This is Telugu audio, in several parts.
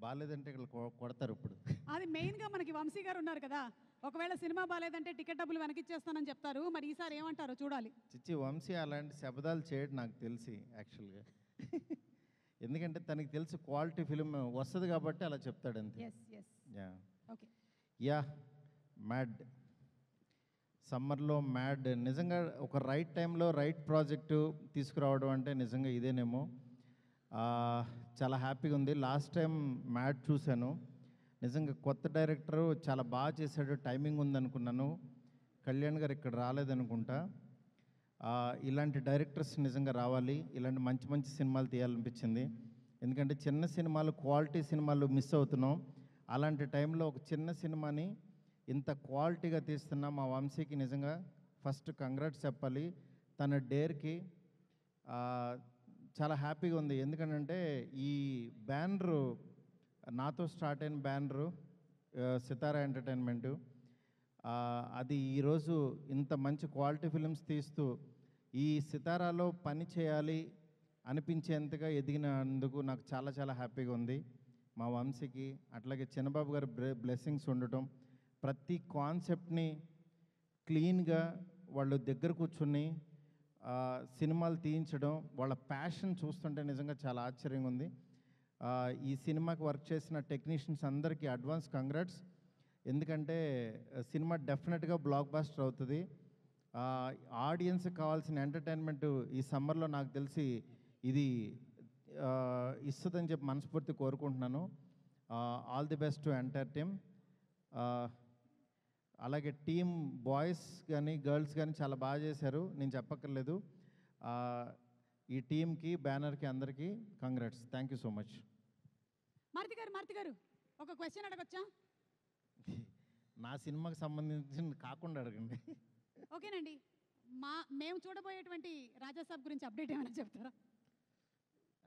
బాగాలేదంటే ఇక్కడ కొడతారు ఇప్పుడు. అది మెయిన్గా మనకి వంశీ గారు ఉన్నారు కదా, ఒకవేళ సినిమా బాగాలేదంటే టికెట్ డబ్బులు వెనకిచ్చేస్తానని చెప్తారు. మరి ఈసారి ఏమంటారో చూడాలి. చిచ్చి వంశీ అలాంటి శబ్దాలు చేయడు నాకు తెలిసి యాక్చువల్గా. ఎందుకంటే తనకి తెలిసి క్వాలిటీ ఫిలిం వస్తుంది కాబట్టి అలా చెప్తాడు అంతే. Yeah okay. యా మ్యాడ్ సమ్మర్లో మ్యాడ్ నిజంగా ఒక రైట్ టైంలో రైట్ ప్రాజెక్టు తీసుకురావడం అంటే నిజంగా ఇదేనేమో. చాలా హ్యాపీగా ఉంది. లాస్ట్ టైం మ్యాడ్ చూశాను, నిజంగా కొత్త డైరెక్టరు చాలా బాగా చేశాడు, టైమింగ్ ఉందనుకున్నాను. కళ్యాణ్ గారు ఇక్కడ రాలేదనుకుంటా. ఇలాంటి డైరెక్టర్స్ నిజంగా రావాలి, ఇలాంటి మంచి మంచి సినిమాలు తీయాలనిపించింది. ఎందుకంటే చిన్న సినిమాలు, క్వాలిటీ సినిమాలు మిస్ అవుతున్నాం. అలాంటి టైంలో ఒక చిన్న సినిమాని ఇంత క్వాలిటీగా తీస్తున్న మా వంశీకి నిజంగా ఫస్ట్ కంగ్రాట్స్ చెప్పాలి. తన డేర్కి చాలా హ్యాపీగా ఉంది. ఎందుకంటే ఈ బ్యానరు నాతో స్టార్ట్ అయిన బ్యానరు సితారా ఎంటర్టైన్మెంటు, అది ఈరోజు ఇంత మంచి క్వాలిటీ ఫిలిమ్స్ తీస్తూ ఈ సితారాలో పని చేయాలి అనిపించేంతగా ఎదిగినందుకు నాకు చాలా చాలా హ్యాపీగా ఉంది. మా వంశీకి అట్లాగే చిన్నబాబు గారి బ్లెస్సింగ్స్ ఉండటం, ప్రతి కాన్సెప్ట్ని క్లీన్గా వాళ్ళు దగ్గర కూర్చుని సినిమాలు తీయించడం, వాళ్ళ ప్యాషన్ చూస్తుంటే నిజంగా చాలా ఆశ్చర్యంగా ఉంది. ఈ సినిమాకి వర్క్ చేసిన టెక్నీషియన్స్ అందరికీ అడ్వాన్స్ కంగ్రాట్స్. ఎందుకంటే సినిమా డెఫినెట్గా బ్లాక్ బాస్టర్ అవుతుంది. ఆడియన్స్కి కావాల్సిన ఎంటర్టైన్మెంట్ ఈ సమ్మర్లో నాకు తెలిసి ఇది ఇస్తుందని చెప్పి మనస్ఫూర్తి కోరుకుంటున్నాను. All the best to entire team. అలాగే టీమ్ బాయ్స్ కానీ గర్ల్స్ కానీ చాలా బాగా చేశారు, నేను చెప్పక్కర్లేదు. ఈ టీంకి, బ్యానర్కి అందరికీ congrats. Thank you so much. Maruti garu ఒక క్వశ్చన్ అడగొచ్చా? నా సినిమాకి సంబంధించిన కాకుండా అడగండి. ఓకేనండి. మేము చూడబోయేటువంటి రాజాసాబ్ గురించి అప్డేట్ ఏమైనా చెప్తారా?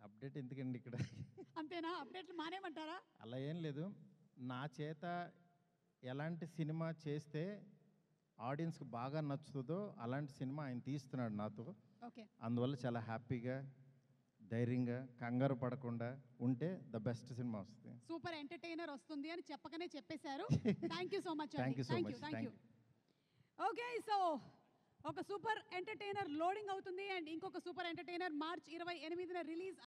అప్డేట్ ఎందుకండి ఇక్కడ? అంతేనా? అప్డేట్లు మానేమంటారా? అలా ఏం లేదు. నా చేత ఎలాంటి సినిమా చేస్తే ఆడియన్స్కి బాగా నచ్చుతుందో అలాంటి సినిమా ఆయన తీస్తున్నాడు నాతో. ఓకే. అందువల్ల చాలా హ్యాపీగా, ధైర్యంగా, కంగారు పడకుండా ఉంటే ద బెస్ట్ సినిమా వస్తుంది. సూపర్ ఎంటర్టైనర్ వస్తుంది అని చెప్పకనే చెప్పేశారు. Thank you so much. Thank you so much. Thank you. Okay, so ఒక సూపర్ ఎంటర్టైనర్ లోడింగ్ అవుతుంది అండ్ ఇంకొక సూపర్ ఎంటర్టైనర్ మార్చ్ 28న రిలీజ్